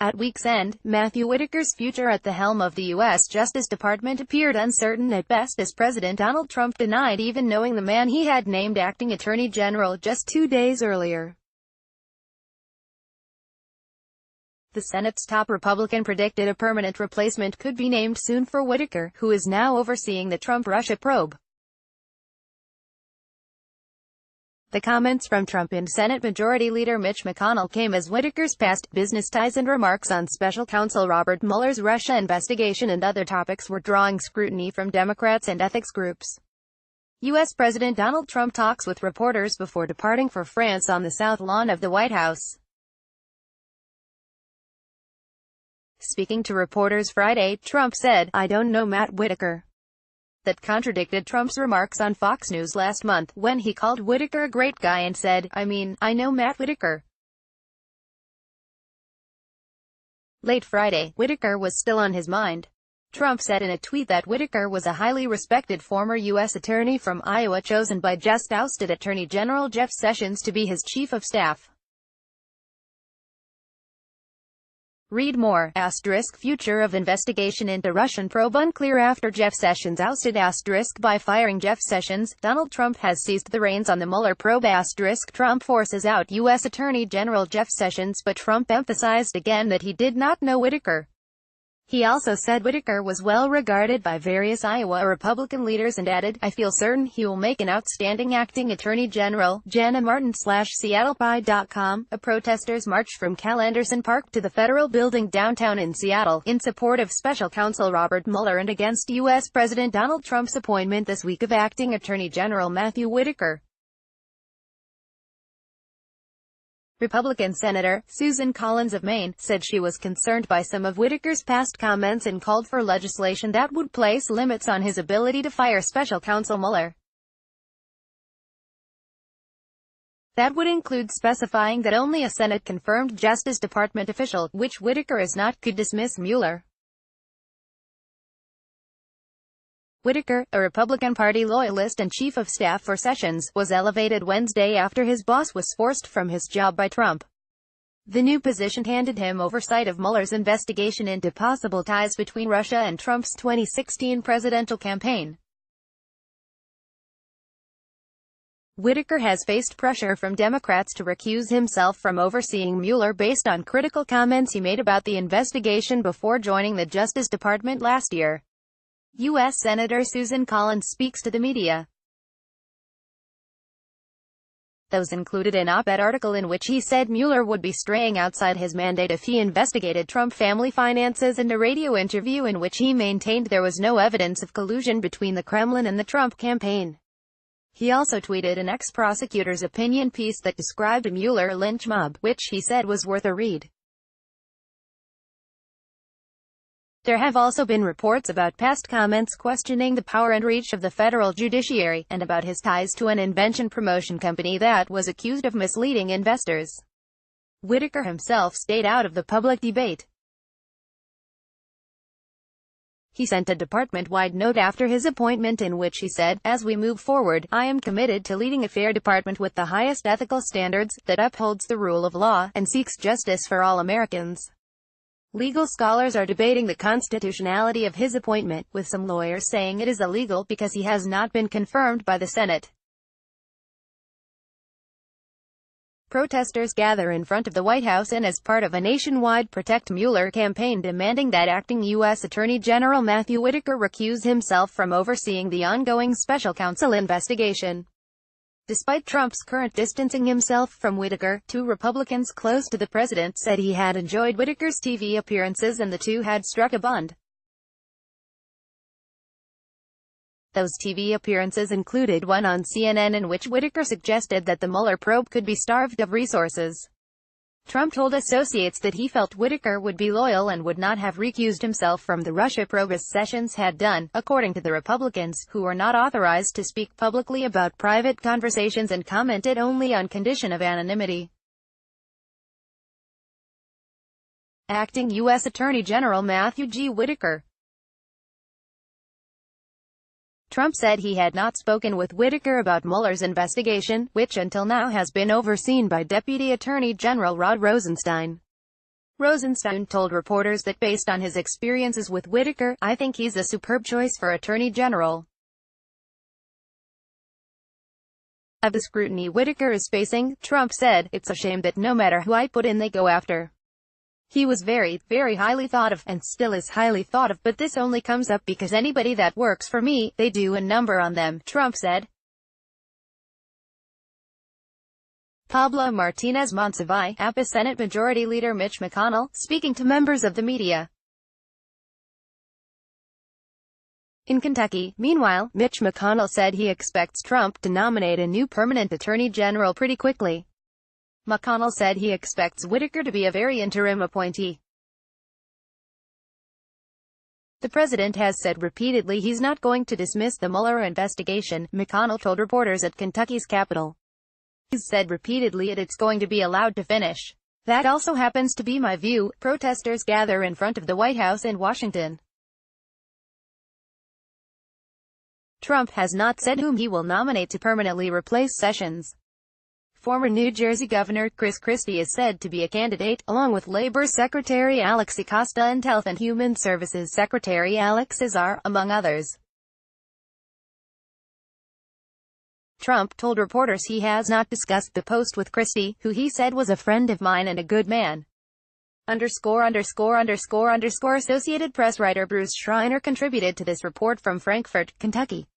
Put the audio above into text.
At week's end, Matthew Whitaker's future at the helm of the U.S. Justice Department appeared uncertain at best as President Donald Trump denied even knowing the man he had named acting Attorney General just 2 days earlier. The Senate's top Republican predicted a permanent replacement could be named soon for Whitaker, who is now overseeing the Trump-Russia probe. The comments from Trump and Senate Majority Leader Mitch McConnell came as Whitaker's past business ties and remarks on special counsel Robert Mueller's Russia investigation and other topics were drawing scrutiny from Democrats and ethics groups. U.S. President Donald Trump talks with reporters before departing for France on the South Lawn of the White House. Speaking to reporters Friday, Trump said, "I don't know Matt Whitaker." That contradicted Trump's remarks on Fox News last month, when he called Whitaker a great guy and said, "I mean, I know Matt Whitaker." Late Friday, Whitaker was still on his mind. Trump said in a tweet that Whitaker was a highly respected former U.S. attorney from Iowa chosen by just ousted Attorney General Jeff Sessions to be his chief of staff. Read more, future of investigation into Russian probe unclear after Jeff Sessions ousted by firing Jeff Sessions, Donald Trump has seized the reins on the Mueller probe Trump forces out U.S. Attorney General Jeff Sessions but Trump emphasized again that he did not know Whitaker. He also said Whitaker was well regarded by various Iowa Republican leaders and added, "I feel certain he will make an outstanding acting attorney general." Jenna Martin /SeattlePie.com. Protesters marched from Cal Anderson Park to the Federal Building downtown in Seattle, in support of special counsel Robert Mueller and against U.S. President Donald Trump's appointment this week of acting Attorney General Matthew Whitaker. Republican Senator Susan Collins of Maine said she was concerned by some of Whitaker's past comments and called for legislation that would place limits on his ability to fire special counsel Mueller. That would include specifying that only a Senate-confirmed Justice Department official, which Whitaker is not, could dismiss Mueller. Whitaker, a Republican Party loyalist and chief of staff for Sessions, was elevated Wednesday after his boss was forced from his job by Trump. The new position handed him oversight of Mueller's investigation into possible ties between Russia and Trump's 2016 presidential campaign. Whitaker has faced pressure from Democrats to recuse himself from overseeing Mueller based on critical comments he made about the investigation before joining the Justice Department last year. U.S. Senator Susan Collins speaks to the media. Those included an op-ed article in which he said Mueller would be straying outside his mandate if he investigated Trump family finances and a radio interview in which he maintained there was no evidence of collusion between the Kremlin and the Trump campaign. He also tweeted an ex-prosecutor's opinion piece that described a Mueller lynch mob, which he said was worth a read. There have also been reports about past comments questioning the power and reach of the federal judiciary, and about his ties to an invention promotion company that was accused of misleading investors. Whitaker himself stayed out of the public debate. He sent a department-wide note after his appointment in which he said, "As we move forward, I am committed to leading a fair department with the highest ethical standards, that upholds the rule of law, and seeks justice for all Americans." Legal scholars are debating the constitutionality of his appointment, with some lawyers saying it is illegal because he has not been confirmed by the Senate. Protesters gather in front of the White House and as part of a nationwide Protect Mueller campaign demanding that acting U.S. Attorney General Matthew Whitaker recuse himself from overseeing the ongoing special counsel investigation. Despite Trump's current distancing himself from Whitaker, two Republicans close to the president said he had enjoyed Whitaker's TV appearances and the two had struck a bond. Those TV appearances included one on CNN in which Whitaker suggested that the Mueller probe could be starved of resources. Trump told associates that he felt Whitaker would be loyal and would not have recused himself from the Russia probe as Sessions had done, according to the Republicans, who were not authorized to speak publicly about private conversations and commented only on condition of anonymity. Acting U.S. Attorney General Matthew G. Whitaker Trump said he had not spoken with Whitaker about Mueller's investigation, which until now has been overseen by Deputy Attorney General Rod Rosenstein. Rosenstein told reporters that based on his experiences with Whitaker, "I think he's a superb choice for Attorney General. Of the scrutiny Whitaker is facing," Trump said, "it's a shame that no matter who I put in they go after. He was very, very highly thought of, and still is highly thought of, but this only comes up because anybody that works for me, they do a number on them," Trump said. Pablo Martinez Monsiváis, APA Senate Majority Leader Mitch McConnell, speaking to members of the media in Kentucky. Meanwhile, Mitch McConnell said he expects Trump to nominate a new permanent attorney general pretty quickly. McConnell said he expects Whitaker to be a very interim appointee. "The president has said repeatedly he's not going to dismiss the Mueller investigation," McConnell told reporters at Kentucky's Capitol. "He's said repeatedly it's going to be allowed to finish. That also happens to be my view." Protesters gather in front of the White House in Washington. Trump has not said whom he will nominate to permanently replace Sessions. Former New Jersey Governor Chris Christie is said to be a candidate, along with Labor Secretary Alex Acosta and Health and Human Services Secretary Alex Azar, among others. Trump told reporters he has not discussed the post with Christie, who he said was a friend of mine and a good man. Associated Press writer Bruce Schreiner contributed to this report from Frankfort, Kentucky.